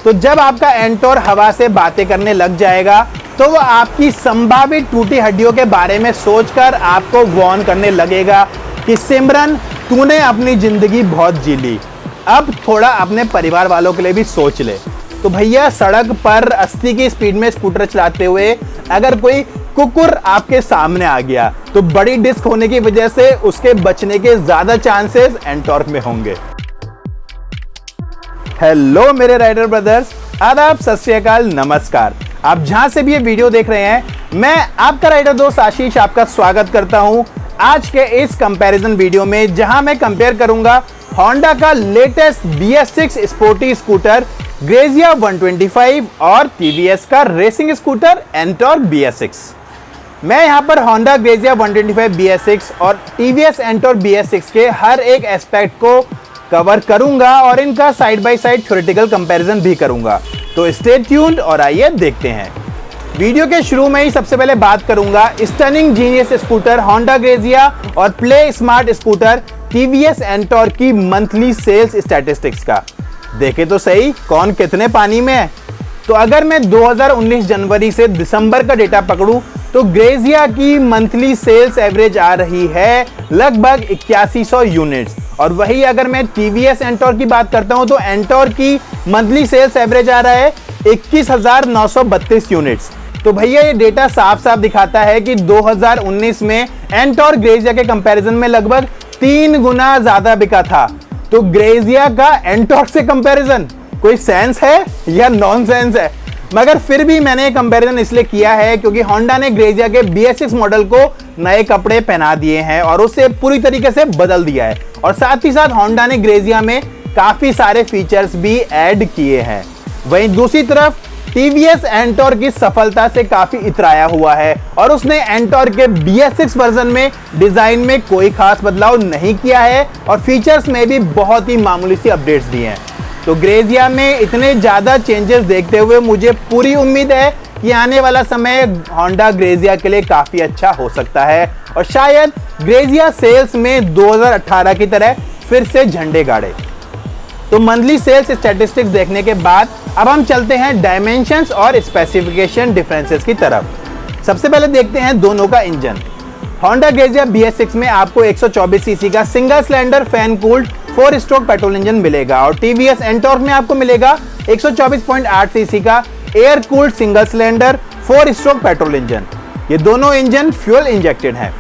तो जब आपका एंटोर हवा से बातें करने लग जाएगा तो वो आपकी संभावित टूटी हड्डियों के बारे में सोचकर आपको वार्न करने लगेगा कि सिमरन, तूने अपनी जिंदगी बहुत जी ली, अब थोड़ा अपने परिवार वालों के लिए भी सोच ले। तो भैया, सड़क पर 80 की स्पीड में स्कूटर चलाते हुए अगर कोई कुकुर आपके सामने आ गया तो बड़ी डिस्क होने की वजह से उसके बचने के ज्यादा चांसेस एंटॉर्क में होंगे। हेलो मेरे राइडर ब्रदर्स, आदाब, सत श्री अकाल, नमस्कार। आप जहां से भी ये वीडियो देख रहे हैं, मैं आपका राइडर दोस्त आशीष आपका स्वागत करता हूं आज के इस कंपैरिजन वीडियो में, जहां मैं कंपेयर करूंगा होंडा का latest BS6 sporty scooter Grazia 125 और TVS का रेसिंग स्कूटर एंटॉर्क BS6। मैं यहां पर होंडा ग्रेजिया 125 BS6 और TVS एंटॉर्क BS6 के हर एक एस्पेक्ट को कवर करूंगा और इनका side by side theoretical comparison भी करूंगा। तो स्टे ट्यून्ड और आइए देखते हैं। वीडियो के शुरू में ही सबसे पहले बात करूंगा stunning genius scooter Honda Grazia और play smart scooter TVS Ntorq की मंथली सेल्स स्टैटिस्टिक्स का। देखे तो सही कौन कितने पानी में है। तो अगर मैं 2019 जनवरी से दिसंबर का डेटा पकड़ूं तो ग्रेजिया की मंथली सेल्स एवरेज आ रही है लगभग 8100 यूनिट्स, और वही अगर मैं TVS एंटॉर्क की बात करता हूं तो एंटॉर्क की मंथली सेल्स एवरेज आ रहा है 21,932 यूनिट्स। तो भैया, ये डेटा साफ साफ दिखाता है कि 2019 में एंटॉर्क ग्रेजिया के कंपैरिजन में लगभग 3 गुना ज्यादा बिका था। तो ग्रेजिया का एंटॉर्क से कंपैरिजन कोई सेंस है या नॉनसेंस है? मगर फिर भी मैंने कंपैरिजन इसलिए किया है क्योंकि होंडा ने ग्रेजिया के BS6 मॉडल को नए कपड़े पहना दिए हैं और उसे पूरी तरीके से बदल दिया है, और साथ ही साथ होंडा ने ग्रेजिया में काफी सारे फीचर्स भी ऐड किए हैं। वहीं दूसरी तरफ TVS एंटॉर्क की सफलता से काफी इतराया हुआ है और उसने एंटॉर्क के BS6 वर्जन में डिजाइन में कोई खास बदलाव नहीं किया है और फीचर्स में भी बहुत ही मामूली सी अपडेट्स दी हैं। तो ग्रेजिया में इतने ज्यादा चेंजेस देखते हुए मुझे पूरी उम्मीद है कि आने वाला समय होंडा ग्रेजिया के लिए काफी अच्छा हो सकता है और शायद ग्रेजिया सेल्स में 2018 की तरह फिर से झंडे गाड़े। तो मंथली सेल्स स्टैटिस्टिक्स देखने के बाद अब हम चलते हैं डायमेंशंस और स्पेसिफिकेशन डिफरेंसेस की तरफ। सबसे पहले देखते हैं दोनों का इंजन। होंडा ग्रेजिया BS6 में आपको 124 सीसी का single cylinder fan cooled 4 stroke petrol engine मिलेगा और TVS एंटॉर्क में आपको मिलेगा 124.8 सीसी का air cooled single cylinder 4 stroke petrol engine. ये दोनों इंजन फ्यूल इंजेक्टेड हैं।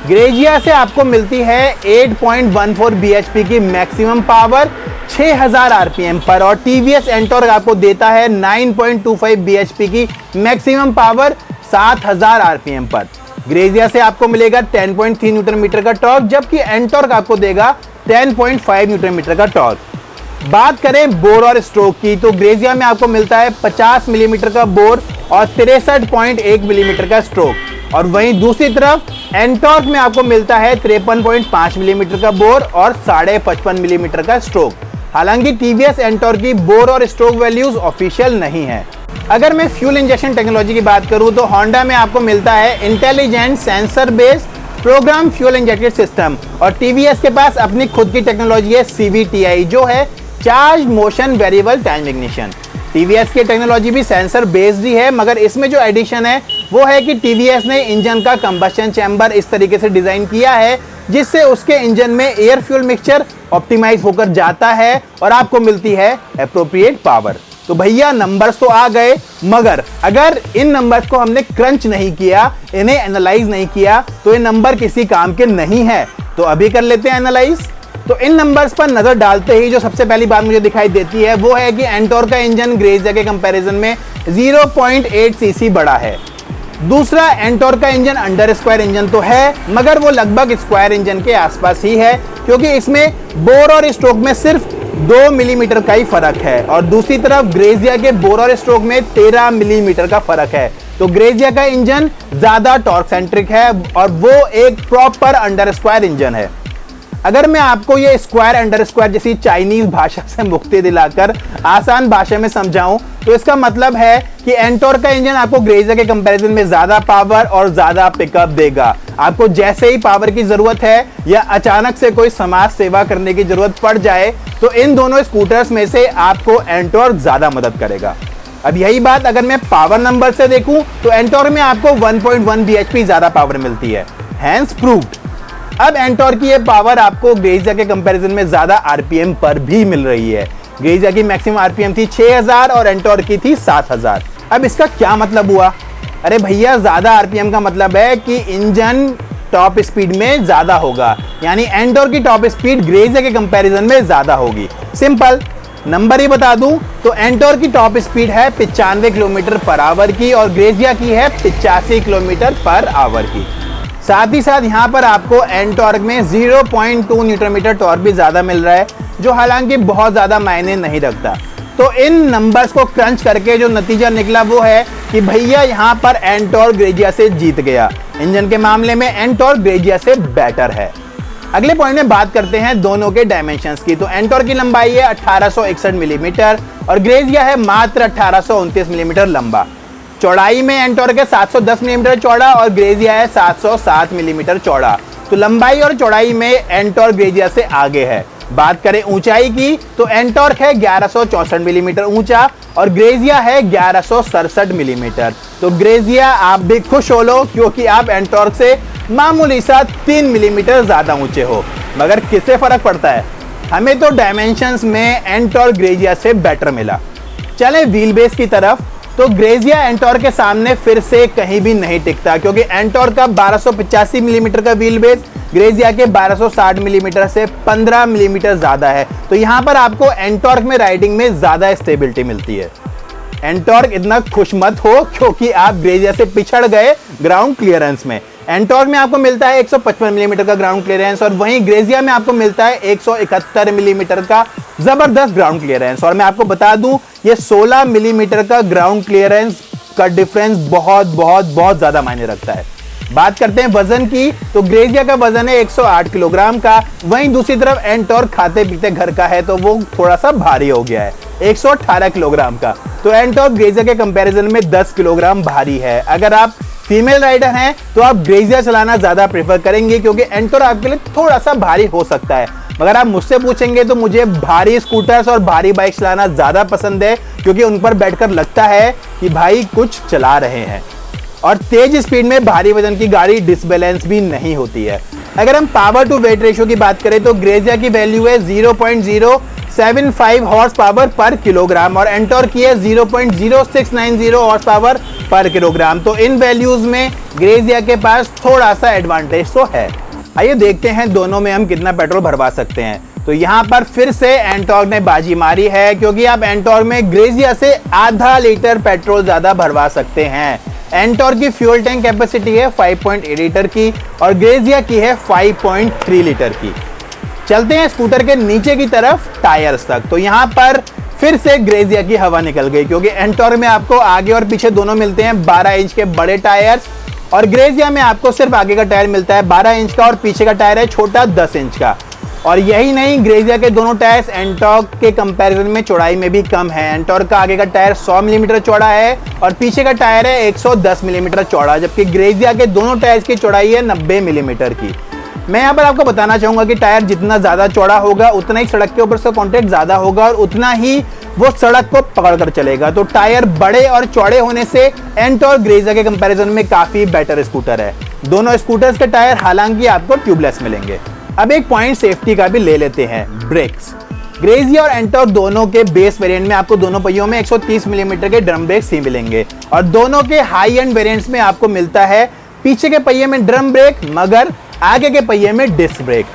ग्रेजिया से आपको मिलती है 8.14 bhp की मैक्सिमम पावर 6000 RPM पर, और TVS एंटॉर्क आपको देता है 9.25 bhp की मैक्सिमम पावर 7000 RPM पर। ग्रेजिया से आपको मिलेगा 10.3 न्यूटन मीटर का टॉर्क, जबकि एंटॉर्क आपको देगा 10.5 न्यूटन मीटर का टॉर्क। बात करें बोर और स्ट्रोक की तो ग्रेजिया में आपको मिलता है 50 मिलीमीटर का बोर और 63.1 मिलीमीटर का स्ट्रोक, और वहीं दूसरी तरफ एंटॉर्क में आपको मिलता है 53.5 मिलीमीटर का बोर और 55.5 मिलीमीटर का स्ट्रोक। हालांकि TVS एंटॉर्क की बोर और स्ट्रोक वैल्यूज ऑफिशियल नहीं है। अगर मैं फ्यूल इंजेक्शन टेक्नोलॉजी की बात करूं तो होंडा में आपको मिलता है intelligent sensor based program fuel injected system, और TVS के पास अपनी खुद की टेक्नोलॉजी है CVTI, जो है charge motion variable time ignition. TVS की टेक्नोलॉजी भी सेंसर बेस्ड ही है, मगर इसमें जो एडिशन है वो है कि TVS ने इंजन का कंबशन चैम्बर इस तरीके से डिजाइन किया है जिससे उसके इंजन में एयर फ्यूल मिक्सचर ऑप्टिमाइज होकर जाता है और आपको मिलती है एप्रोप्रिएट पावर। तो भैया, नंबर्स तो आ गए, मगर अगर इन नंबर्स को हमने क्रंच नहीं किया, इन्हें एनालाइज नहीं किया, तो ये नंबर किसी काम के नहीं है। तो अभी कर लेते हैं एनालाइज। तो इन नंबर्स पर नजर डालते ही जो सबसे पहली बात मुझे दिखाई देती है वो है कि एंटॉर्क का इंजन ग्रेजिया के कंपैरिजन में 0.8 सीसी बड़ा है। दूसरा, एंटॉर्क का इंजन अंडर स्क्वायर इंजन तो है, मगर वो लगभग स्क्वायर इंजन के आसपास ही है क्योंकि इसमें बोर और स्ट्रोक में सिर्फ 2 मिलीमीटर का ही फर्क है, और दूसरी तरफ ग्रेजिया के बोर और स्ट्रोक में 13 मिलीमीटर का फर्क है। तो ग्रेजिया का इंजन ज्यादा टॉर्क सेंट्रिक है और वो एक प्रॉपर अंडर स्क्वायर इंजन है। अगर मैं आपको ये स्क्वायर अंडर स्क्वायर जैसी चाइनीज भाषा से मुक्ति दिलाकर आसान भाषा में समझाऊं तो इसका मतलब है कि एंटॉर्क का इंजन आपको ग्रेजिया के कंपैरिजन में ज्यादा पावर और ज्यादा पिकअप देगा। आपको जैसे ही पावर की जरूरत है या अचानक से कोई समाज सेवा करने की जरूरत पड़ जाए तो इन दोनों स्कूटर्स में से आपको एंटॉर्क ज्यादा मदद करेगा। अब यही बात अगर मैं पावर नंबर से देखूं तो एंटॉर्क में आपको 1.1 bhp ज्यादा पावर मिलती है, हैंस प्रूव्ड। अब एंटॉर्क की ये पावर आपको ग्रेजिया के कंपैरिजन में ज्यादा आरपीएम पर भी मिल रही है। ग्रेजिया की मैक्सिमम आरपीएम थी 6000 और एंटॉर्क की थी 7000। अब इसका क्या मतलब हुआ? अरे भैया, ज्यादा आरपीएम का मतलब है कि इंजन टॉप स्पीड में ज्यादा होगा, यानी एंटॉर्क की टॉप स्पीड ग्रेजिया के कंपैरिजन में ज्यादा होगी। सिंपल नंबर ही बता दूं तो एंटॉर्क की टॉप स्पीड है 95 किलोमीटर पर आवर की और ग्रेजिया की है 85 किलोमीटर पर आवर की। साथ ही साथ यहाँ पर आपको एंटॉर्क में 0.2 न्यूटन मीटर टॉर्क भी ज्यादा मिल रहा है, जो हालांकि बहुत ज्यादा मायने नहीं रखता। तो इन नंबर्स को क्रंच करके जो नतीजा निकला वो है कि भैया यहाँ पर एंटॉर्क ग्रेजिया से जीत गया। इंजन के मामले में एंटॉर्क ग्रेजिया से बेटर है। अगले पॉइंट में बात करते हैं दोनों के डायमेंशंस की। तो एंटॉर्क की लंबाई है 1861 मिलीमीटर और ग्रेजिया है मात्र 1829 मिलीमीटर लंबा। चौड़ाई में एंटॉर्क है 710 मिलीमीटर चौड़ा और ग्रेजिया है 707 मिलीमीटर चौड़ा। तो लंबाई और चौड़ाई में एंटॉर्क ग्रेजिया से आगे है। बात करें ऊंचाई की तो एंटॉर्क है 1164 मिलीमीटर ऊंचा और ग्रेजिया है 1167 मिलीमीटर। तो ग्रेजिया आप भी खुश हो लो क्योंकि आप एंटॉर्क से मामूली सा 3 मिलीमीटर ज्यादा ऊंचे हो। मगर किससे फर्क पड़ता है? हमें तो डायमेंशंस में एंटॉर्क ग्रेजिया से बेटर मिला। चले व्हील बेस की तरफ। तो ग्रेजिया एंटॉर्क के सामने फिर से कहीं भी नहीं टिकता क्योंकि एंटॉर्क का 1285 मिलीमीटर का व्हील बेस ग्रेजिया के 1260 मिलीमीटर से 15 मिलीमीटर ज्यादा है। तो यहां पर आपको एंटॉर्क में राइडिंग में ज्यादा स्टेबिलिटी मिलती है। एंटॉर्क इतना खुश मत हो क्योंकि आप ग्रेजिया से पिछड़ गए ग्राउंड क्लियरेंस में। एंटॉर्क में आपको मिलता है 155 मिलीमीटर का ग्राउंड क्लियरेंस और वहीं ग्रेजिया में आपको मिलता है 171 मिलीमीटर का जबरदस्त ग्राउंड क्लियरेंस। और मैं आपको बता दूं ये 16 मिलीमीटर का ग्राउंड क्लियरेंस का डिफरेंस बहुत बहुत बहुत ज्यादा मायने रखता है। बात करते हैं वजन की तो ग्रेजिया का वजन है 108 किलोग्राम का, वहीं दूसरी तरफ एंटॉर्क खाते पीते घर का है तो वो थोड़ा सा भारी हो गया है 118 किलोग्राम का। तो एंटॉर्क ग्रेजिया के कंपैरिजन में 10 किलोग्राम भारी है। अगर आप फीमेल राइडर हैं तो आप ग्रेजिया चलाना ज्यादा प्रेफर करेंगे क्योंकि एंटॉर्क आपके लिए थोड़ा सा भारी हो सकता है। मगर आप मुझसे पूछेंगे तो मुझे भारी स्कूटर्स और भारी बाइक चलाना ज्यादा पसंद है क्योंकि उन पर बैठकर लगता है कि भाई कुछ चला रहे हैं। और तेज स्पीड में भारी वजन की गाड़ी डिसबैलेंस भी नहीं होती है। अगर हम पावर टू वेट रेशियो की बात करें तो ग्रेजिया की वैल्यू है 0.075 हॉर्स पावर पर किलोग्राम और एंटॉर्क की है 0.0690 हॉर्स पावर पर किलोग्राम। तो इन वैल्यूज में ग्रेजिया के पास थोड़ा सा एडवांटेज तो है। आइए देखते हैं दोनों में हम कितना पेट्रोल भरवा सकते हैं। तो यहाँ पर फिर से एंटॉर्क ने बाजी मारी है क्योंकि आप एंटॉर्क में ग्रेजिया से आधा लीटर पेट्रोल ज्यादा भरवा सकते हैं। एंटॉर्क की फ्यूल टैंक कैपेसिटी है 5.8 लीटर की और ग्रेजिया की है 5.3 लीटर की। चलते हैं स्कूटर के नीचे की तरफ टायर्स तक। तो यहाँ पर फिर से ग्रेजिया की हवा निकल गई क्योंकि एंटॉर्क में आपको आगे और पीछे दोनों मिलते हैं 12 इंच के बड़े टायर्स और ग्रेजिया में आपको सिर्फ आगे का टायर मिलता है 12 इंच का और पीछे का टायर है छोटा 10 इंच का। और यही नहीं, ग्रेजिया के दोनों टायर्स एंटॉर्क के कंपैरिजन में चौड़ाई में भी कम है। एंटॉर्क का आगे का टायर 100 मिलीमीटर चौड़ा है और पीछे का टायर है 110 मिलीमीटर चौड़ा, जबकि ग्रेजिया के दोनों टायर्स की चौड़ाई है 90 मिलीमीटर की। मैं यहाँ पर आपको बताना चाहूंगा कि टायर जितना ज्यादा चौड़ा होगा उतना ही सड़क के ऊपर से कांटेक्ट ज्यादा होगा और उतना ही वो सड़क को पकड़ कर चलेगा। तो टायर बड़े और चौड़े होने से एंटॉर्क ग्रेजिया के कंपैरिजन में काफी बेटर स्कूटर है। दोनों स्कूटर्स के टायर हालांकि आपको ट्यूबलेस मिलेंगे। अब एक पॉइंट सेफ्टी का भी ले लेते हैं, ब्रेक्स। ग्रेजिया और एंटॉर्क दोनों के बेस वेरिएंट में आपको दोनों पहियों में 130 मिलीमीटर के ड्रम ब्रेक्स ही मिलेंगे और दोनों के हाई एंड वेरिएंट्स में आपको मिलता है पीछे के पहिए में ड्रम ब्रेक मगर आगे के पहिए में डिस्क ब्रेक।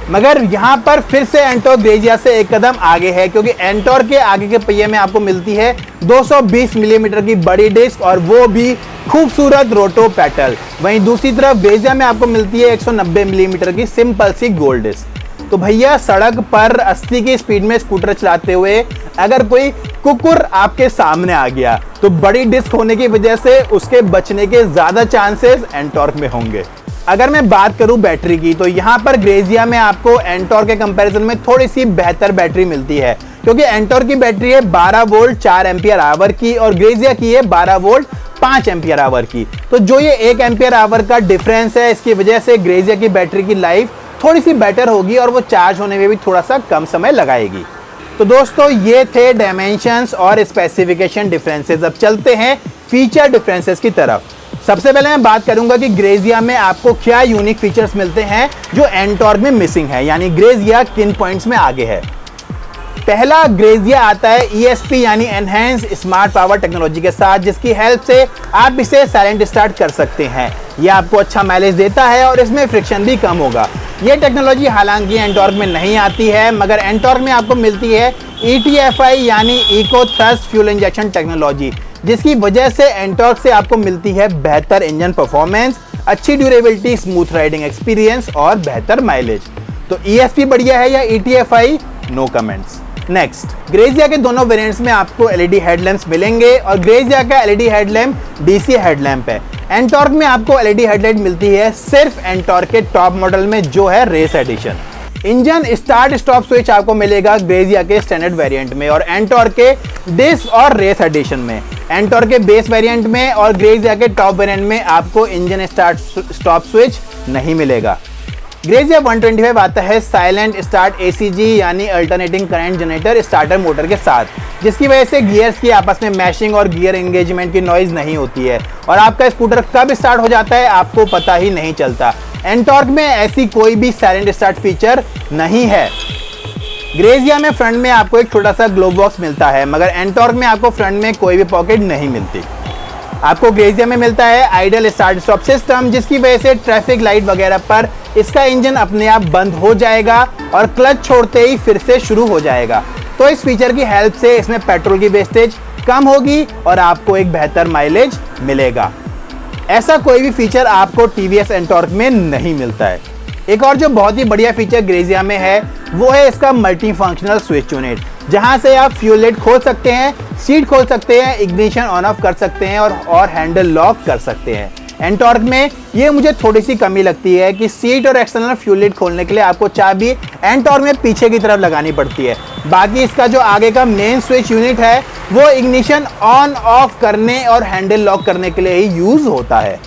मगर यहाँ पर फिर से एंटॉर्क ग्रेजिया से एक कदम आगे है क्योंकि एंटॉर्क के आगे के पहिए में आपको मिलती है 220 मिलीमीटर की बड़ी डिस्क और वो भी खूबसूरत रोटो पेटल। वहीं दूसरी तरफ ग्रेजिया में आपको मिलती है 190 मिलीमीटर की सिंपल सी गोल्ड डिस्क। तो भैया सड़क पर 80 की स्पीड में स्कूटर चलाते हुए अगर कोई कुकुर आपके सामने आ गया तो बड़ी डिस्क होने की वजह से उसके बचने के ज्यादा चांसेस एंटॉर्क में होंगे। अगर मैं बात करूं बैटरी की तो यहाँ पर ग्रेजिया में आपको एंटॉर्क के कंपैरिजन में थोड़ी सी बेहतर बैटरी मिलती है क्योंकि एंटॉर्क की बैटरी है 12 वोल्ट 4 एम्पियर आवर की और ग्रेजिया की है 12 वोल्ट 5 एम्पियर आवर की। तो जो ये 1 एम्पियर आवर का डिफरेंस है, इसकी वजह से ग्रेजिया की बैटरी की लाइफ थोड़ी सी बेटर होगी और वो चार्ज होने में भी थोड़ा सा कम समय लगाएगी। तो दोस्तों ये थे डायमेंशंस और स्पेसिफिकेशन डिफरेंसेस। अब चलते हैं फीचर डिफरेंसेस की तरफ। सबसे पहले मैं बात करूंगा कि ग्रेजिया में आपको क्या यूनिक फीचर्स मिलते हैं जो एंटॉर्क में मिसिंग है, यानी ग्रेजिया किन पॉइंट्स में आगे है। पहला, ग्रेजिया आता है ESP यानी एनहेंस स्मार्ट पावर टेक्नोलॉजी के साथ, जिसकी हेल्प से आप इसे साइलेंट स्टार्ट कर सकते हैं। यह आपको अच्छा माइलेज देता है और इसमें फ्रिक्शन भी कम होगा। यह टेक्नोलॉजी हालांकि एंटॉर्क में नहीं आती है, मगर एंटॉर्क में आपको मिलती है ETFI यानी eco thrust fuel injection technology, जिसकी वजह से एंटॉर्क से आपको मिलती है बेहतर इंजन परफॉर्मेंस, अच्छी ड्यूरेबिलिटी, स्मूथ राइडिंग एक्सपीरियंस और बेहतर माइलेज। तो ESP बढ़िया है या ETFI, no comments. Next, Grazia के दोनों वेरिएंट्स में आपको LED हेडलैम्प्स मिलेंगे और ग्रेजिया का LED हेडलैम्प DC हेडलैम्प है। एंटॉर्क में आपको LED हेडलाइट मिलती है सिर्फ एंटॉर्क के टॉप मॉडल में जो है race edition. Engine start stop switch आपको मिलेगा ग्रेजिया के स्टैंडर्ड वेरिएंट में और एंटॉर्क के डिस्क और रेस एडिशन में। एंटॉर्क के बेस वेरिएंट में और ग्रेजिया के टॉप वेरिएंट में आपको इंजन स्टार्ट स्टॉप स्विच नहीं मिलेगा। ग्रेजिया 125 आता है साइलेंट स्टार्ट ACG यानी alternating current generator starter motor के साथ, जिसकी वजह से गियर्स की आपस में मैशिंग और गियर एंगेजमेंट की नॉइज नहीं होती है और आपका स्कूटर कब स्टार्ट हो जाता है आपको पता ही नहीं चलता। एंटॉर्क में ऐसी कोई भी साइलेंट स्टार्ट फीचर नहीं है। ग्रेजिया में फ्रंट में आपको एक छोटा सा ग्लोव बॉक्स मिलता है, मगर एंटॉर्क में आपको फ्रंट में कोई भी पॉकेट नहीं मिलती। आपको ग्रेजिया में मिलता है आइडल स्टार्ट स्टॉप सिस्टम, जिसकी वजह से ट्रैफिक लाइट वगैरह पर इसका इंजन अपने आप बंद हो जाएगा और क्लच छोड़ते ही फिर से शुरू हो जाएगा। तो इस फीचर की हेल्प से इसमें पेट्रोल की वेस्टेज कम होगी और आपको एक बेहतर माइलेज मिलेगा। ऐसा कोई भी फीचर आपको TVS एंटॉर्क में नहीं मिलता है। एक और जो बहुत ही बढ़िया फीचर ग्रेजिया में है वो है इसका मल्टी फंक्शनल स्विच यूनिट, जहां से आप फ्यूल लाइट खोल सकते हैं, सीट खोल सकते हैं, इग्निशन ऑन ऑफ कर सकते हैं और हैंडल लॉक कर सकते हैं। एंटॉर्क में ये मुझे थोड़ी सी कमी लगती है कि सीट और एक्सटर्नल फ्यूल लाइट खोलने के लिए आपको चाबी एंटॉर्क में पीछे की तरफ लगानी पड़ती है। बाकी इसका जो आगे का मेन स्विच यूनिट है वो इग्निशन ऑन ऑफ करने और हैंडल लॉक करने के लिए ही यूज होता है।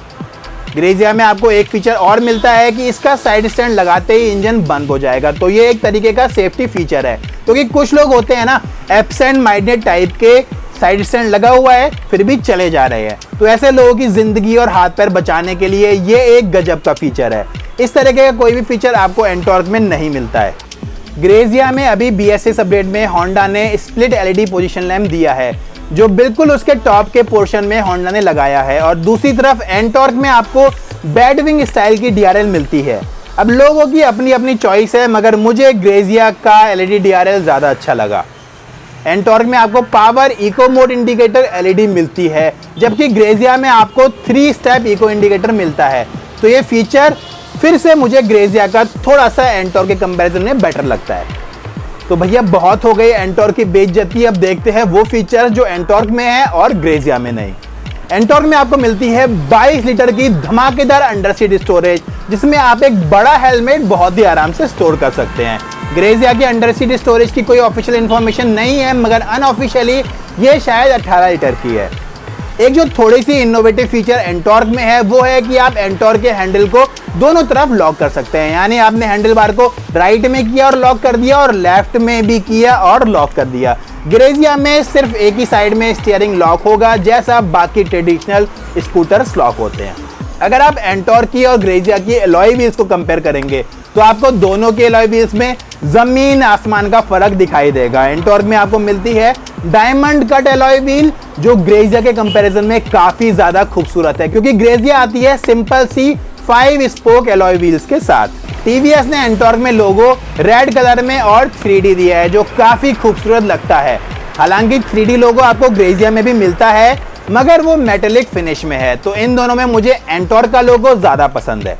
ग्रेजिया में आपको एक फीचर और मिलता है कि इसका साइड स्टैंड लगाते ही इंजन बंद हो जाएगा। तो ये एक तरीके का सेफ्टी फीचर है, क्योंकि कुछ लोग होते हैं ना एब्सेंट माइंडेड टाइप के, साइड स्टैंड लगा हुआ है फिर भी चले जा रहे हैं। तो ऐसे लोगों की जिंदगी और हाथ पैर बचाने के लिए ये एक गजब का फीचर है। इस तरीके का कोई भी फीचर आपको एंटॉर्क में नहीं मिलता है। ग्रेजिया में अभी BS6 अपडेट में होंडा ने स्प्लिट LED पोजीशन लैंप दिया है, जो बिल्कुल उसके टॉप के पोर्शन में होंडा ने लगाया है। और दूसरी तरफ एंटॉर्क में आपको बैड विंग स्टाइल की DRL मिलती है। अब लोगों की अपनी अपनी चॉइस है, मगर मुझे ग्रेजिया का LED DRL ज़्यादा अच्छा लगा। एंटॉर्क में आपको power eco mode indicator LED मिलती है, जबकि ग्रेजिया में आपको 3 स्टेप इको इंडिकेटर मिलता है। तो ये फीचर फिर से मुझे ग्रेजिया का थोड़ा सा एंटॉर्क के कंपैरिजन में बेटर लगता है। तो भैया बहुत हो गई एंटॉर्क की बेइज्जती, अब देखते हैं वो फीचर जो एंटॉर्क में है और ग्रेजिया में नहीं। एंटॉर्क में आपको मिलती है 22 लीटर की धमाकेदार अंडर सीट स्टोरेज, जिसमें आप एक बड़ा हेलमेट बहुत ही आराम से स्टोर कर सकते हैं। ग्रेजिया की अंडर सीट स्टोरेज की कोई ऑफिशियल इन्फॉर्मेशन नहीं है, मगर अनऑफिशियली ये शायद 18 लीटर की है। एक जो थोड़ी सी इनोवेटिव फीचर एंटॉर्क में है वो है कि आप एंटॉर्क के हैंडल को दोनों तरफ लॉक कर सकते हैं, यानी आपने हैंडल बार को राइट में किया और लॉक कर दिया और लेफ्ट में भी किया और लॉक कर दिया। ग्रेजिया में सिर्फ एक ही साइड में स्टीयरिंग लॉक होगा, जैसा बाकी ट्रेडिशनल स्कूटर्स लॉक होते हैं। अगर आप एंटॉर्क की और ग्रेजिया की एलॉय व्हील्स को कंपेयर करेंगे तो आपको दोनों के एलॉय व्हील्स में जमीन आसमान का फर्क दिखाई देगा। एंटॉर्क में आपको मिलती है डायमंड कट एलॉय व्हील, जो ग्रेजिया के कंपैरिजन में काफी ज्यादा खूबसूरत है, क्योंकि ग्रेजिया आती है सिंपल सी 5 स्पोक एलॉय व्हील्स के साथ। TVS ने एंटॉर्क में लोगो रेड कलर में और 3D दिया है, जो काफी खूबसूरत लगता है। हालांकि 3D लोगो आपको ग्रेजिया में भी मिलता है, मगर वो मेटेलिक फिनिश में है। तो इन दोनों में मुझे एंटॉर्क का लोगो ज्यादा पसंद है।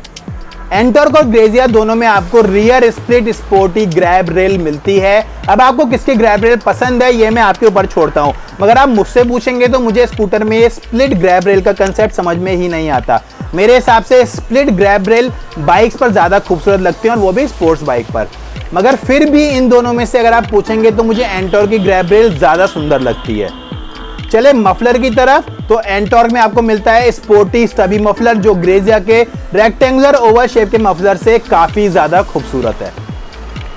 एंटॉर्क और ग्रेजिया दोनों में आपको rear split sporty grab rail मिलती है। अब आपको किसकी ग्रैब रेल पसंद है ये मैं आपके ऊपर छोड़ता हूं, मगर आप मुझसे पूछेंगे तो मुझे स्कूटर में ये स्प्लिट ग्रैब रेल का कंसेप्ट समझ में ही नहीं आता। मेरे हिसाब से स्प्लिट ग्रैब रेल बाइक्स पर ज्यादा खूबसूरत लगती है, और वो भी स्पोर्ट्स बाइक पर। मगर फिर भी इन दोनों में से अगर आप पूछेंगे तो मुझे एंटॉर्क की ग्रैब रेल ज्यादा सुंदर लगती है। चले मफलर की तरफ, तो एंटॉर्क में आपको मिलता है स्पोर्टी स्टबी मफलर, जो ग्रेजिया के रेक्टेंगुलर ओवल शेप के मफलर से काफी ज्यादा खूबसूरत है।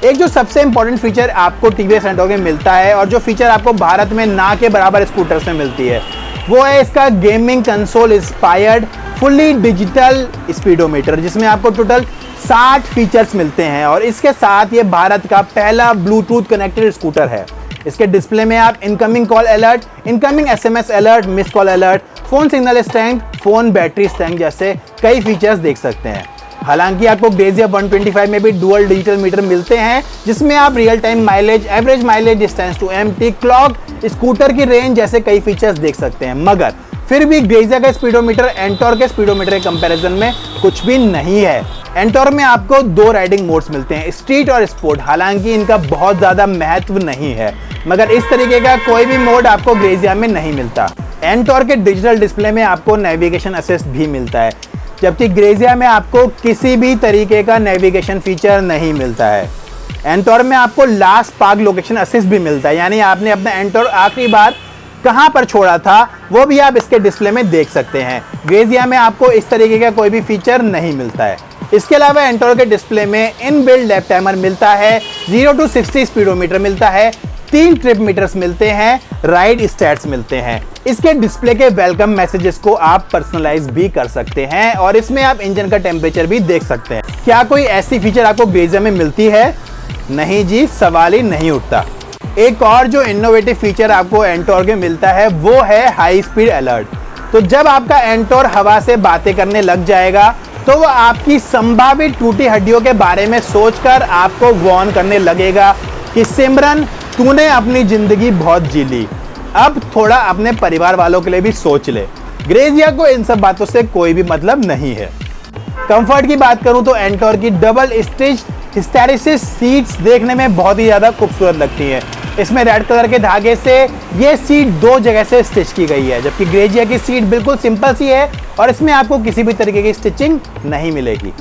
एक जो सबसे इंपॉर्टेंट फीचर आपको टीवीएस एंटॉर्क में मिलता है और जो फीचर आपको भारत में ना के बराबर स्कूटर्स में मिलती है, वो है इसका gaming console inspired fully digital speedometer, जिसमें आपको टोटल 60 फीचर्स मिलते हैं और इसके साथ ये भारत का पहला ब्लूटूथ कनेक्टेड स्कूटर है। इसके डिस्प्ले में आप incoming call alert, incoming SMS alert, miss call alert, phone signal strength, phone battery strength जैसे कई फीचर्स देख सकते हैं। हालांकि आपको ग्रेजिया 125 में भी डुअल डिजिटल मीटर मिलते हैं, जिसमें आप real time mileage, average mileage, distance to empty, clock, scooter की रेंज जैसे कई फीचर्स देख सकते हैं। मगर फिर भी ग्रेजिया का स्पीडोमीटर एंटॉर्क के स्पीडोमीटर के कंपैरिजन में कुछ भी नहीं है। एंटॉर्क में आपको 2 राइडिंग मोड्स मिलते हैं, स्ट्रीट और स्पोर्ट। हालांकि इनका बहुत ज्यादा महत्व नहीं है, मगर इस तरीके का कोई भी मोड आपको ग्रेजिया में नहीं मिलता। एंटॉर्क के डिजिटल डिस्प्ले में आपको नेविगेशन असिस्ट भी मिलता है, जबकि ग्रेजिया में आपको किसी भी तरीके का नेविगेशन फीचर नहीं मिलता है। एंटॉर्क में आपको लास्ट पार्क लोकेशन असिस्ट भी मिलता है, यानी आपने अपना एंटॉर्क आखिरी बार कहां पर छोड़ा था वो भी आप इसके डिस्प्ले में देख सकते हैं। ग्रेजिया में आपको इस तरीके का कोई भी फीचर नहीं मिलता है। इसके अलावा एंटॉर्क के डिस्प्ले में इनबिल्ट लैप टाइमर मिलता है, 0 to 60 स्पीडोमीटर मिलता है, 3 ट्रिप मीटर्स मिलते हैं, राइड स्टैट्स मिलते हैं। इसके डिस्प्ले के वेलकम मैसेजेस को आप पर्सनलाइज भी कर सकते हैं और इसमें आप इंजन का टेम्परेचर भी देख सकते हैं। क्या कोई ऐसी फीचर आपको ग्रेजिया में मिलती है? नहीं जी, सवाल ही नहीं उठता। एक और जो इनोवेटिव फीचर आपको एंटॉर्क में मिलता है वो है हाई स्पीड अलर्ट। तो जब आपका एंटॉर्क हवा से बातें करने लग जाएगा तो वो आपकी संभावित टूटी हड्डियों के बारे में सोचकर आपको वार्न करने लगेगा कि सिमरन, तूने अपनी जिंदगी बहुत जी ली, अब थोड़ा अपने परिवार वालों के लिए भी सोच ले। ग्रेजिया को इन सब बातों से कोई भी मतलब नहीं है। कंफर्ट की बात करूं तो एंटॉर्क की डबल स्टिच हिस्टैरिसिस सीट्स देखने में बहुत ही ज्यादा खूबसूरत लगती है। इसमें रेड कलर के धागे से ये सीट 2 जगह से स्टिच की गई है, जबकि ग्रेजिया की सीट बिल्कुल सिंपल सी है और इसमें आपको किसी भी तरीके की स्टिचिंग नहीं मिलेगी।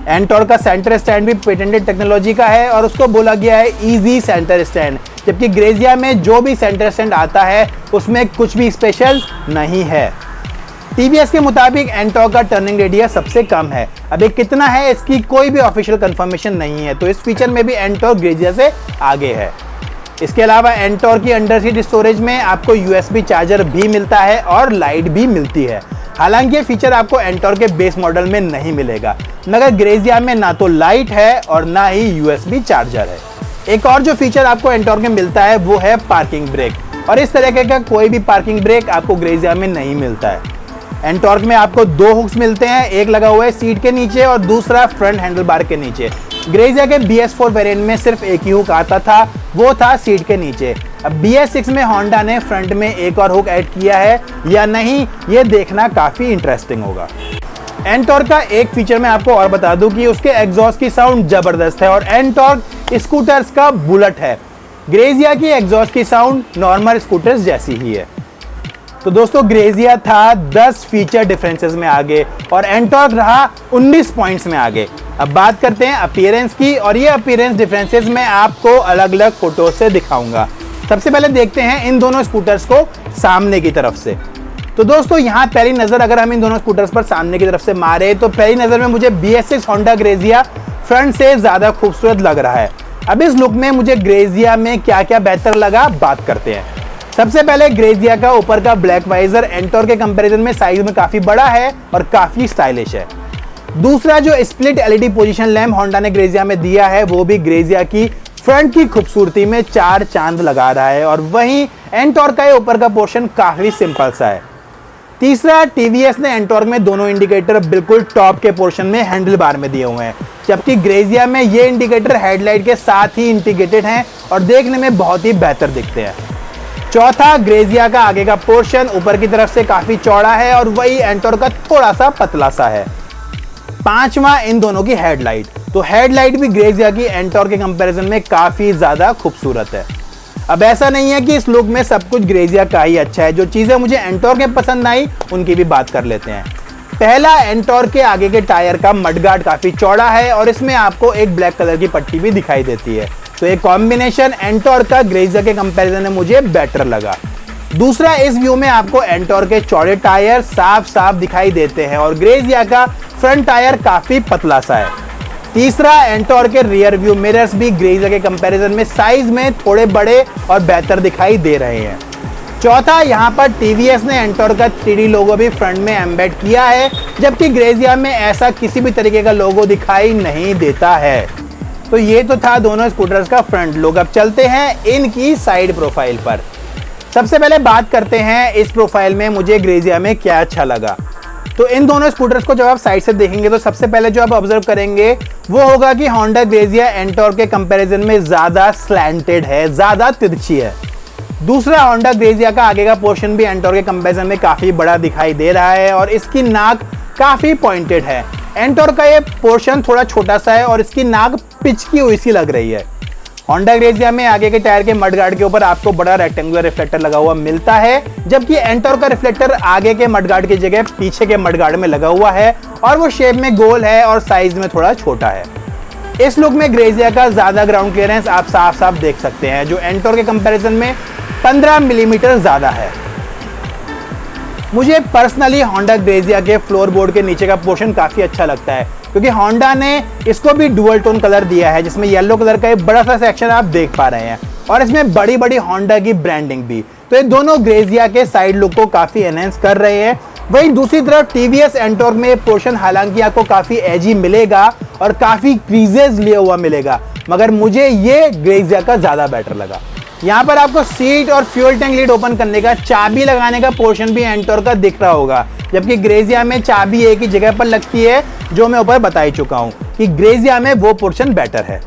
एंटॉर्क का सेंटर स्टैंड भी पेटेंटेड टेक्नोलॉजी का है और उसको बोला गया है इजी सेंटर स्टैंड, जबकि ग्रेजिया में जो भी सेंटर स्टैंड आता है उसमें कुछ भी स्पेशल नहीं है। टीवीएस के मुताबिक एंटॉर्क का टर्निंग रेडियस सबसे कम है। अब ये कितना है इसकी कोई भी ऑफिशियल कंफर्मेशन नहीं है, तो इस फीचर में भी एंटॉर्क ग्रेजिया से आगे है। इसके अलावा एंटॉर्क की अंडर सीट स्टोरेज में आपको यूएसबी चार्जर भी मिलता है और लाइट भी मिलती है। हालांकि ये फीचर आपको एंटॉर्क के बेस मॉडल में नहीं मिलेगा, मगर ग्रेजिया में ना तो लाइट है और ना ही यूएसबी चार्जर है। एक और जो फीचर आपको एंटॉर्क में मिलता है वो है पार्किंग ब्रेक, और इस तरीके का कोई भी पार्किंग ब्रेक आपको ग्रेजिया में नहीं मिलता है। एंटॉर्क में आपको 2 हुक्स मिलते हैं, एक लगा हुआ है सीट के नीचे और दूसरा फ्रंट हैंडल बार के नीचे। ग्रेजिया के BS4 वेरिएंट में सिर्फ एक ही हुक आता था, वो था सीट के नीचे। अब BS6 में होंडा ने फ्रंट में एक और हुक ऐड किया है या नहीं, ये देखना काफी इंटरेस्टिंग होगा। एंटॉर्क का एक फीचर मैं आपको और बता दूं कि उसके एग्जॉस्ट की साउंड जबरदस्त है और एंटॉर्क स्कूटर्स का बुलेट है। ग्रेजिया की एग्जॉस्ट की साउंड नॉर्मल स्कूटर्स जैसी ही है। तो दोस्तों, ग्रेजिया था 10 फीचर डिफरेंसेस में आगे और एंटॉर्क रहा 19 पॉइंट्स में आगे। अब बात करते हैं अपीयरेंस की, और ये अपीयरेंस डिफरेंसेस मैं आपको अलग अलग फोटो से दिखाऊंगा। सबसे पहले देखते हैं इन दोनों स्कूटर्स को सामने की तरफ से। तो दोस्तों, यहाँ पहली नजर अगर हम इन दोनों स्कूटर्स पर सामने की तरफ से मारे तो पहली नजर में मुझे BS6 होंडा ग्रेजिया फ्रंट से ज्यादा खूबसूरत लग रहा है। अब इस लुक में मुझे ग्रेजिया में क्या क्या बेहतर लगा, बात करते हैं। सबसे पहले ग्रेजिया का ऊपर का ब्लैक वाइजर एंटॉर्क के कंपैरिजन में साइज में काफी बड़ा है और काफी स्टाइलिश है। दूसरा, जो split LED position lamp Honda ने ग्रेजिया में दिया है वो भी ग्रेजिया की फ्रंट की खूबसूरती में 4 चांद लगा रहा है, और वहीं एंटॉर्क का ऊपर का पोर्शन काफी सिंपल सा है। तीसरा, TVS ने एंटॉर्क में दोनों इंडिकेटर बिल्कुल टॉप के पोर्शन में हैंडल बार में दिए हुए हैं, जबकि ग्रेजिया में ये इंडिकेटर हेडलाइट के साथ ही इंटीग्रेटेड हैं और देखने में बहुत ही बेहतर दिखते हैं। चौथा, ग्रेजिया का आगे का पोर्शन ऊपर की तरफ से काफी चौड़ा है और वही एंटॉर्क का थोड़ा सा पतला सा है। पांचवा, इन दोनों की हेडलाइट। तो हेडलाइट भी ग्रेजिया की एंटॉर्क के कंपैरिजन में काफी ज्यादा खूबसूरत है। अब ऐसा नहीं है कि इस लुक में सब कुछ ग्रेजिया का ही अच्छा है, जो चीजें मुझे एंटॉर्क में पसंद आई उनकी भी बात कर लेते हैं। पहला, एंटॉर्क के आगे के टायर का मडगार्ड काफी चौड़ा है और इसमें आपको एक ब्लैक कलर की पट्टी भी दिखाई देती है, तो एक कॉम्बिनेशन एंटॉर्क का ग्रेजिया के कंपैरिजन में मुझे बेटर लगा। दूसरा, इस व्यू में आपको एंटॉर्क के चौड़े टायर साफ साफ दिखाई देते हैं और ग्रेजिया का फ्रंट टायर काफी पतला सा है। तीसरा, एंटॉर्क के रियर व्यू मिरर्स भी ग्रेजिया के कंपैरिजन में साइज में थोड़े बड़े और बेहतर दिखाई दे रहे हैं। चौथा, यहाँ पर टीवीएस ने एंटॉर्क का 3D लोगो भी फ्रंट में एम्बेड किया है, जबकि ग्रेजिया में ऐसा किसी भी तरीके का लोगो दिखाई नहीं देता है। तो ये तो था दोनों स्कूटर्स का फ्रंट लुक। अब चलते हैं इनकी साइड प्रोफाइल पर। सबसे पहले बात करते हैं इस प्रोफाइल में मुझे ग्रेजिया में क्या अच्छा लगा। तो इन दोनों स्कूटर्स को जब आप साइड से देखेंगे तो सबसे पहले जो आप ऑब्जर्व करेंगे वो होगा कि होंडा ग्रेजिया एंटॉर्क के कंपैरिजन में ज्यादा स्लैंटेड है, ज्यादा तिरछी है। दूसरा, होंडा ग्रेजिया का आगे का पोर्शन भी एंटॉर्क के कंपैरिजन में काफी बड़ा दिखाई दे रहा है और इसकी नाक काफी पॉइंटेड है। एंटॉर्क का ये पोर्शन थोड़ा छोटा सा है और इसकी नाक पिचकी हुई सी लग रही है। होंडा ग्रेजिया में आगे के टायर के मडगार्ड के ऊपर आपको बड़ा रेक्टेंगुलर रिफ्लेक्टर लगा हुआ मिलता है, जबकि एंटॉर्क का रिफ्लेक्टर आगे के मडगार्ड की जगह पीछे के मडगार्ड में लगा हुआ है और वो शेप में गोल है और साइज में थोड़ा छोटा है। इस लुक में ग्रेजिया का ज्यादा ग्राउंड क्लियरेंस आप साफ साफ देख सकते हैं, जो एंटॉर्क के कंपैरिजन में 15 मिलीमीटर ज्यादा है। मुझे पर्सनली होंडा ग्रेजिया के फ्लोर बोर्ड के नीचे का पोर्शन काफी अच्छा लगता है, क्योंकि होंडा ने इसको भी डुअल टोन कलर दिया है, जिसमें येलो कलर का एक बड़ा सा सेक्शन आप देख पा रहे हैं और इसमें बड़ी बड़ी होंडा की ब्रांडिंग भी। तो ये दोनों ग्रेजिया के साइड लुक को काफी एनहेंस कर रहे हैं। वहीं दूसरी तरफ टीवीएस एंटॉर्क में पोर्शन हालांकि आपको काफी एजी मिलेगा और काफी क्रीजेस लिया हुआ मिलेगा, मगर मुझे ये ग्रेजिया का ज्यादा बेटर लगा। यहाँ पर आपको सीट और फ्यूल टैंक लीड ओपन करने का, चाबी लगाने का पोर्शन भी एंटॉर्क का दिख रहा होगा, जबकि ग्रेजिया में चाबी एक ही जगह पर लगती है, जो मैं ऊपर बता ही चुका हूँ कि ग्रेजिया में वो पोर्शन बेटर है।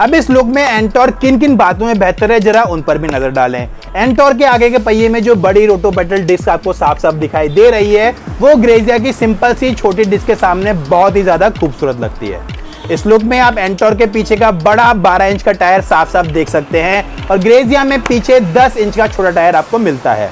अब इस लुक में एंटॉर्क किन किन बातों में बेहतर है, जरा उन पर भी नजर डालें। एंटॉर्क के आगे के पहिए में जो बड़ी रोटो पेडल डिस्क आपको साफ साफ दिखाई दे रही है, वो ग्रेजिया की सिंपल सी छोटी डिस्क के सामने बहुत ही ज्यादा खूबसूरत लगती है। इस लुक में आप एंटॉर्क के पीछे का बड़ा 12 इंच का टायर साफ साफ देख सकते हैं और ग्रेजिया में पीछे 10 इंच का छोटा टायर आपको मिलता है।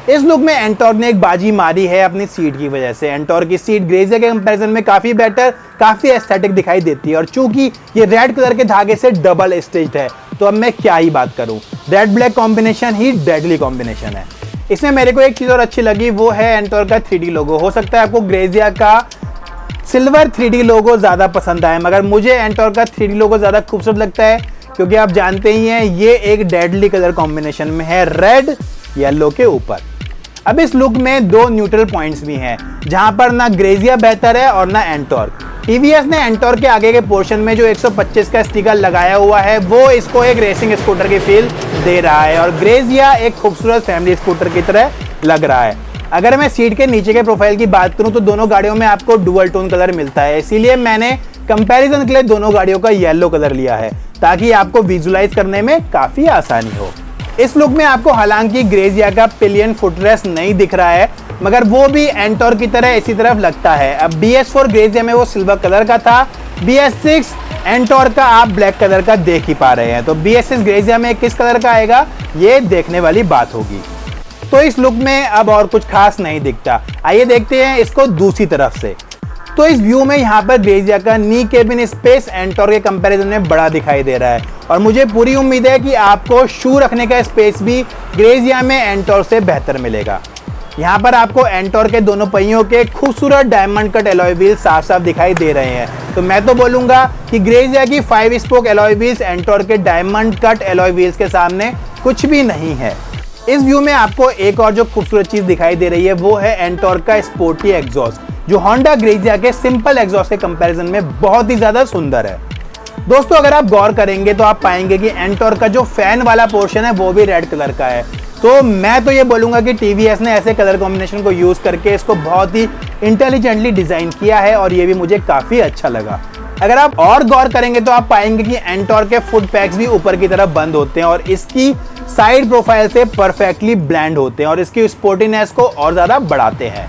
इस लुक में एंटॉर्क ने एक बाजी मारी है अपनी सीट की वजह से। एंटॉर्क की सीट ग्रेजिया के कंपैरिजन में काफी बेटर, काफी एस्थेटिक दिखाई देती है और चूंकि ये रेड कलर के धागे से डबल स्टिच्ड है, तो अब मैं क्या ही बात करूं, रेड ब्लैक कॉम्बिनेशन ही डेडली कॉम्बिनेशन है। इसमें मेरे को एक चीज और अच्छी लगी, वो है एंटॉर्क का 3D लोगो। हो सकता है आपको ग्रेजिया का सिल्वर 3D लोगो ज्यादा पसंद आए, मगर मुझे एंटॉर्क का 3D लोगो ज्यादा खूबसूरत लगता है, क्योंकि आप जानते ही हैं ये एक डेडली कलर कॉम्बिनेशन में है, रेड येलो के ऊपर। अब इस लुक में दो न्यूट्रल पॉइंट्स भी हैं, जहां पर ना ग्रेजिया बेहतर है और ना एंटॉर्क। टीवीएस ने एंटॉर्क के आगे के पोर्शन में जो 125 का स्टिकर लगाया हुआ है, वो इसको एक रेसिंग स्कूटर की फील दे रहा है और ग्रेजिया एक खूबसूरत फैमिली स्कूटर की तरह लग रहा है। अगर मैं सीट के नीचे के प्रोफाइल की बात करूं तो दोनों गाड़ियों में आपको डुअल टोन कलर मिलता है, इसीलिए मैंने कंपैरिजन के लिए दोनों गाड़ियों का येलो कलर लिया है, ताकि आपको विजुलाइज करने में काफी आसानी हो। इस लुक में आपको हालांकि ग्रेजिया का पिलियन फुटरेस्ट नहीं दिख रहा है, मगर वो भी एंटॉर्क की तरह इसी तरफ लगता है। अब BS4 ग्रेजिया में वो सिल्वर कलर का था, BS6 एंटॉर्क का आप ब्लैक कलर का देख ही पा रहे हैं, तो BS6 ग्रेजिया में किस कलर का आएगा, ये देखने वाली बात होगी। तो इस लुक में अब और कुछ खास नहीं दिखता। आइए देखते हैं इसको दूसरी तरफ से। तो इस व्यू में यहाँ पर ग्रेजिया का नी केबिन स्पेस एंटॉर्क के कंपैरिजन में बड़ा दिखाई दे रहा है और मुझे पूरी उम्मीद है कि आपको शू रखने का स्पेस भी ग्रेजिया में एंटॉर्क से बेहतर मिलेगा। यहाँ पर आपको एंटॉर्क के दोनों पहियों के खूबसूरत डायमंड कट एलॉय व्हील साफ साफ दिखाई दे रहे हैं, तो मैं तो बोलूंगा कि ग्रेजिया की 5 स्पोक एलॉय व्हील्स एंटॉर्क के डायमंड कट एलॉय व्हील्स के सामने कुछ भी नहीं है। इस व्यू में आपको एक और जो खूबसूरत चीज दिखाई दे रही है, वो है एंटॉर्क का स्पोर्टी एग्जॉस्ट, जो होंडा ग्रेजिया के सिंपल एग्जॉस्ट के कंपैरिजन में बहुत ही ज्यादा सुंदर है। दोस्तों, अगर आप गौर करेंगे तो आप पाएंगे कि एंटॉर्क का जो फैन वाला पोर्शन है वो भी रेड कलर का है, तो मैं तो ये बोलूंगा कि टीवीएस ने ऐसे कलर कॉम्बिनेशन को यूज करके इसको बहुत ही इंटेलिजेंटली डिजाइन किया है और ये भी मुझे काफी अच्छा लगा। अगर आप और गौर करेंगे तो आप पाएंगे कि एंटॉर्क के फुट पैक्स भी ऊपर की तरफ बंद होते हैं और इसकी साइड प्रोफाइल से परफेक्टली ब्लेंड होते हैं और इसकी स्पोर्टीनेस को और ज्यादा बढ़ाते हैं।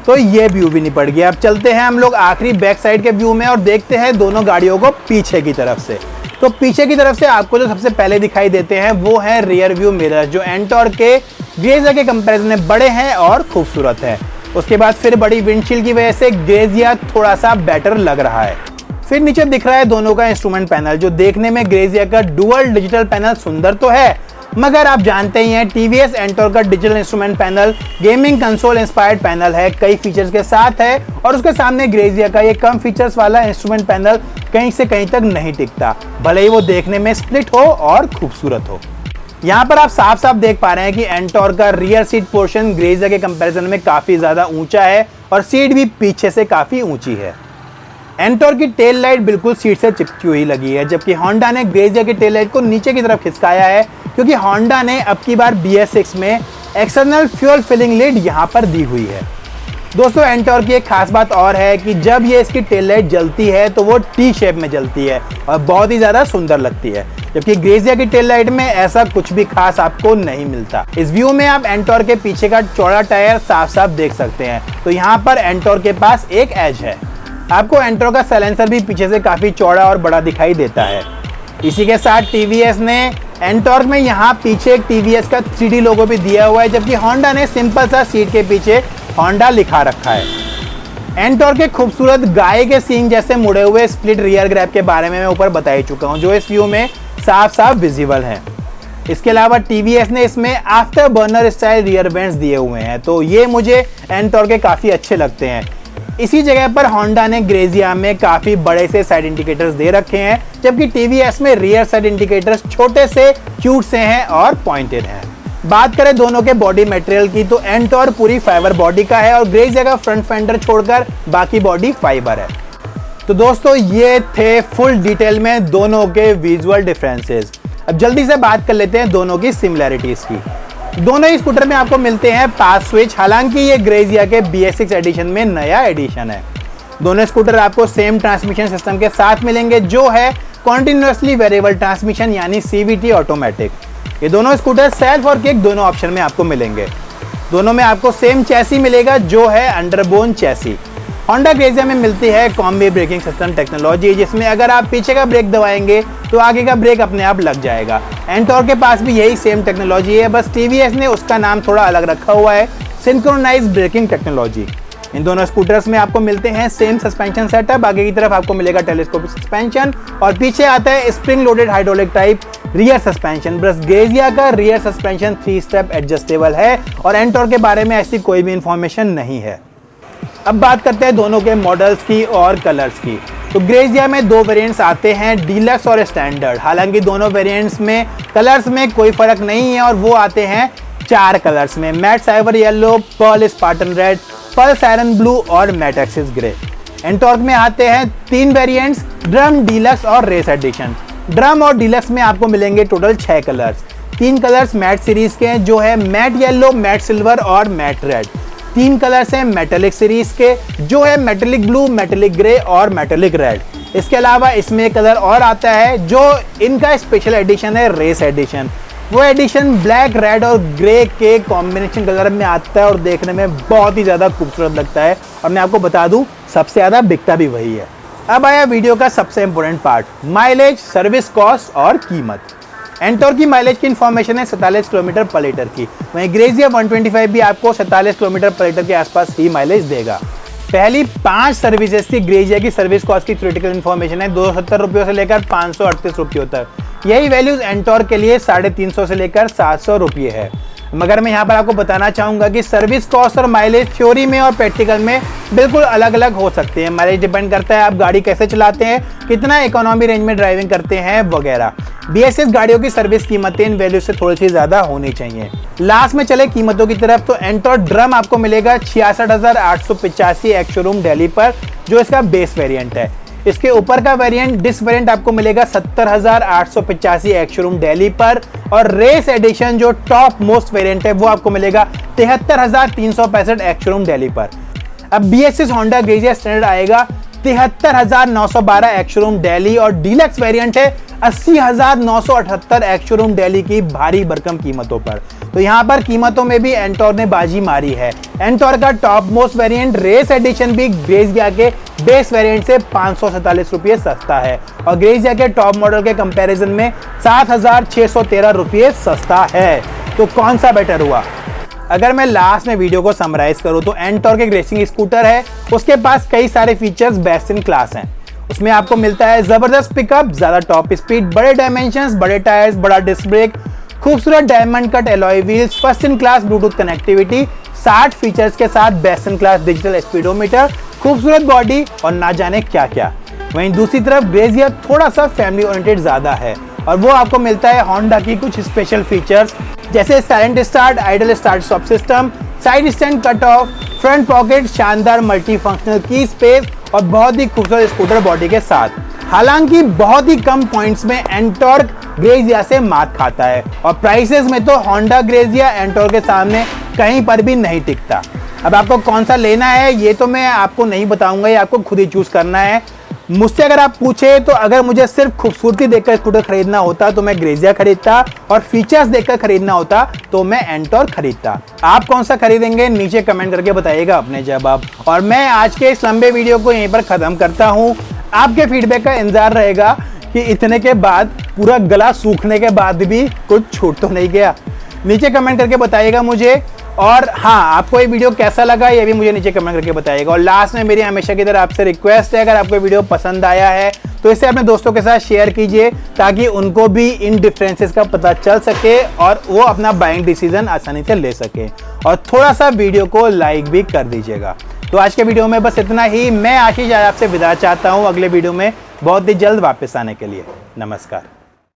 तो ये व्यू भी निपट गया। अब चलते हैं हम लोग आखिरी बैक साइड के व्यू में और देखते हैं दोनों गाड़ियों को पीछे की तरफ से। तो पीछे की तरफ से आपको जो सबसे पहले दिखाई देते हैं वो है रियर व्यू मिरर, जो एंटॉर्क के ग्रेजिया के कंपैरिजन में बड़े हैं और खूबसूरत है। उसके बाद फिर बड़ी विंडशील्ड की वजह से ग्रेजिया थोड़ा सा बेटर लग रहा है। फिर नीचे दिख रहा है दोनों का इंस्ट्रूमेंट पैनल, जो देखने में ग्रेजिया का डुअल डिजिटल पैनल सुंदर तो है, मगर आप जानते ही हैं टीवीएस एंटोर्क का digital instrument panel gaming console inspired panel है, कई फीचर्स के साथ है और उसके सामने ग्रेजिया का ये कम फीचर्स वाला इंस्ट्रूमेंट पैनल कहीं से कहीं तक नहीं टिकता, भले ही वो देखने में स्प्लिट हो और खूबसूरत हो। यहाँ पर आप साफ साफ देख पा रहे हैं कि एंटोर्क का रियर सीट पोर्शन ग्रेजिया के कंपैरिजन में काफी ज्यादा ऊंचा है और सीट भी पीछे से काफी ऊंची है। एंटोर्क की टेल लाइट बिल्कुल सीट से चिपकी हुई लगी है, जबकि होंडा ने ग्रेजिया की टेल लाइट को नीचे की तरफ खिसकाया है क्योंकि होंडा ने अब की बार BS6 में एक्सटर्नल फ्यूल फिलिंग लिड यहाँ पर दी हुई है। दोस्तों एंटोर्क की एक खास बात और है कि जब ये इसकी टेल लाइट जलती है तो वो टी शेप में जलती है और बहुत ही ज्यादा सुंदर लगती है, जबकि ग्रेजिया की टेल लाइट में ऐसा कुछ भी खास आपको नहीं मिलता। इस व्यू में आप एंटोर्क के पीछे का चौड़ा टायर साफ साफ देख सकते हैं, तो यहाँ पर एंटोर्क के पास एक एज है। आपको एंटोर्क का साइलेंसर भी पीछे से काफी चौड़ा और बड़ा दिखाई देता है। इसी के साथ टीवीएस ने एंटोर्क में यहाँ पीछे एक टीवीएस का 3D लोगो भी दिया हुआ है, जबकि होंडा ने सिंपल सा सीट के पीछे होंडा लिखा रखा है। एंटोर्क के खूबसूरत गाय के सींग जैसे मुड़े हुए स्प्लिट रियर ग्रैब के बारे में मैं ऊपर बता ही चुका हूँ, जो इस व्यू में साफ साफ विजिबल है। इसके अलावा टीवीएस ने इसमें after burner style rear vents दिए हुए हैं, तो ये मुझे एंटोर्क के काफी अच्छे लगते हैं। इसी जगह पर होंडा ने ग्रेजिया में काफी बड़े से साइड इंडिकेटर्स दे रखे हैं, जबकि टीवीएस में रियर साइड इंडिकेटर्स छोटे से क्यूट से हैं और पॉइंटेड हैं। बात करें दोनों के बॉडी मटेरियल की तो एंटोर्क पूरी फाइबर बॉडी का है और ग्रेजिया का फ्रंट फेंडर छोड़कर बाकी बॉडी फाइबर है। तो दोस्तों ये थे फुल डिटेल में दोनों के विजुअल डिफरेंसेस। अब जल्दी से बात कर लेते हैं दोनों की सिमिलैरिटीज की। दोनों ही स्कूटर में आपको मिलते हैं पास स्विच, हालांकि ये ग्रेजिया के BS6 एडिशन में नया एडिशन है। दोनों स्कूटर आपको सेम ट्रांसमिशन सिस्टम के साथ मिलेंगे, जो है कॉन्टिन्यूअसली वेरिएबल ट्रांसमिशन यानी CVT ऑटोमेटिक। ये दोनों स्कूटर सेल्फ और किक दोनों ऑप्शन में आपको मिलेंगे। दोनों में आपको सेम चैसी मिलेगा, जो है अंडरबोन चैसी। होंडा ग्रेजिया में मिलती है कॉम्बी ब्रेकिंग सिस्टम टेक्नोलॉजी, जिसमें अगर आप पीछे का ब्रेक दबाएंगे तो आगे का ब्रेक अपने आप लग जाएगा। एंटोर्क के पास भी यही सेम टेक्नोलॉजी है, बस टीवीएस ने उसका नाम थोड़ा अलग रखा हुआ है, सिंक्रोनाइज्ड ब्रेकिंग टेक्नोलॉजी। इन दोनों स्कूटर्स में आपको मिलते हैं सेम सस्पेंशन सेटअप। आगे की तरफ आपको मिलेगा टेलीस्कोपिक सस्पेंशन और पीछे आता है spring loaded hydraulic type rear suspension. बस ग्रेजिया का रियर सस्पेंशन 3 स्टेप एडजस्टेबल है और एंटोर्क के बारे में ऐसी कोई भी इंफॉर्मेशन नहीं है। अब बात करते हैं दोनों के मॉडल्स की और कलर्स की। तो ग्रेजिया में 2 वेरिएंट्स आते हैं, डीलक्स और स्टैंडर्ड। हालांकि दोनों वेरिएंट्स में कलर्स में कोई फर्क नहीं है और वो आते हैं 4 कलर्स में, matte cyber yellow, pearl Spartan red, pearl siren blue और मैट एक्सिस ग्रे। एंटोर्क में आते हैं 3 वेरिएंट्स, ड्रम, डीलक्स और रेस एडिशन। ड्रम और डीलक्स में आपको मिलेंगे total 6 colours. 3 colours matte series के हैं, जो है मैट येलो, मैट सिल्वर और मैट रेड। 3 कलर्स हैं मेटेलिक सीरीज के, जो है मेटेलिक ब्लू, मेटेलिक ग्रे और मेटेलिक रेड। इसके अलावा इसमें एक कलर और आता है जो इनका स्पेशल एडिशन है, रेस एडिशन। वो एडिशन ब्लैक, रेड और ग्रे के कॉम्बिनेशन कलर में आता है और देखने में बहुत ही ज़्यादा खूबसूरत लगता है और मैं आपको बता दूं सबसे ज़्यादा बिकता भी वही है। अब आया वीडियो का सबसे important part, mileage, service cost और कीमत। एंटोर्क की माइलेज की इन्फॉर्मेशन है 47 किलोमीटर पर लीटर की, वहीं ग्रेजिया 125 भी आपको 47 किलोमीटर पर लीटर के आसपास ही माइलेज देगा। पहली 5 सर्विसेज की ग्रेजिया की सर्विस कॉस्ट की थ्योरेटिकल इन्फॉर्मेशन है 270 रुपयों से लेकर 538 रुपयों तक। यही वैल्यूज एंटोर्क के लिए 350 से लेकर 700 रुपये है। मगर मैं यहाँ पर आपको बताना चाहूँगा कि सर्विस कॉस्ट और माइलेज थ्योरी में और प्रैक्टिकल में बिल्कुल अलग अलग हो सकते हैं। माइलेज डिपेंड करता है आप गाड़ी कैसे चलाते हैं, कितना इकोनॉमी रेंज में ड्राइविंग करते हैं वगैरह। BS6 गाड़ियों की सर्विस कीमतें इन वैल्यू से थोड़ी सी ज़्यादा होनी चाहिए। लास्ट में चले कीमतों की तरफ, तो एंटोर्क ड्रम आपको मिलेगा 66,885 एक्स शोरूम दिल्ली पर, जो इसका बेस वेरिएंट है। इसके ऊपर का वेरिएंट डिस्क वेरिएंट आपको मिलेगा 70,885 एक्स शोरूम दिल्ली पर और रेस एडिशन जो टॉप मोस्ट वेरिएंट है वो आपको मिलेगा 73,365 एक्स शोरूम दिल्ली पर। अब BS6 होंडा ग्रेजिया स्टैंडर्ड आएगा 73,912 एक्स शोरूम दिल्ली और डीलक्स वेरिएंट है 80,978 एक्स शोरूम दिल्ली की भारी भरकम कीमतों पर। तो यहाँ पर कीमतों में भी एंटोर्क ने बाजी मारी है। एंटोर्क का top most variant race edition भी ग्रेजिया के बेस वेरिएंट से 547 रुपये सस्ता है और ग्रेजिया के टॉप मॉडल के कंपैरिजन में 7,613 रुपये सस्ता है। तो कौन सा बेटर हुआ? अगर मैं लास्ट में वीडियो को समराइज करूं तो एंटोर्क एक रेसिंग स्कूटर है, उसके पास कई सारे फीचर्स बेस्ट इन क्लास हैं। उसमें आपको मिलता है जबरदस्त पिकअप, ज्यादा टॉप स्पीड, बड़े डायमेंशंस, बड़े टायर्स, बड़ा डिस्क ब्रेक, खूबसूरत diamond cut alloy wheels, first in class Bluetooth connectivity, 60 features के साथ best in class digital speedometer, खूबसूरत बॉडी और ना जाने क्या क्या। वहीं दूसरी तरफ ग्रेजिया थोड़ा सा फैमिली ओरिएंटेड ज्यादा है और वो आपको मिलता है होंडा की कुछ स्पेशल फीचर्स जैसे silent start, idol start stop system, side stand cut off, front pocket, शानदार मल्टी फंक्शनल की स्पेस और बहुत ही खूबसूरत स्कूटर बॉडी के साथ। हालांकि बहुत ही कम पॉइंट्स में एंटॉर्क ग्रेजिया से मात खाता है और प्राइसेस में तो होंडा ग्रेजिया एंटॉर्क के सामने कहीं पर भी नहीं टिकता। अब आपको कौन सा लेना है ये तो मैं आपको नहीं बताऊंगा, ये आपको खुद ही चूज करना है। मुझसे अगर आप पूछे तो अगर मुझे सिर्फ खूबसूरती देखकर स्कूटर खरीदना होता तो मैं ग्रेजिया खरीदता और फीचर्स देखकर खरीदना होता तो मैं एंटॉर्क खरीदता। आप कौन सा खरीदेंगे नीचे कमेंट करके बताइएगा अपने जवाब। और मैं आज के इस लंबे वीडियो को यहीं पर खत्म करता हूं। आपके फीडबैक का इंतजार रहेगा कि इतने के बाद, पूरा गला सूखने के बाद भी कुछ छूट तो नहीं गया। नीचे कमेंट करके बताइएगा मुझे। और हाँ, आपको ये वीडियो कैसा लगा ये भी मुझे नीचे कमेंट करके बताइएगा। और लास्ट में मेरी हमेशा की तरह आपसे रिक्वेस्ट है, अगर आपको वीडियो पसंद आया है तो इसे अपने दोस्तों के साथ शेयर कीजिए ताकि उनको भी इन डिफरेंसेस का पता चल सके और वो अपना बाइंग डिसीजन आसानी से ले सके। और थोड़ा सा वीडियो को लाइक भी कर दीजिएगा। तो आज के वीडियो में बस इतना ही। मैं आशीष आपसे विदा चाहता हूँ अगले वीडियो में बहुत ही जल्द वापस आने के लिए। नमस्कार।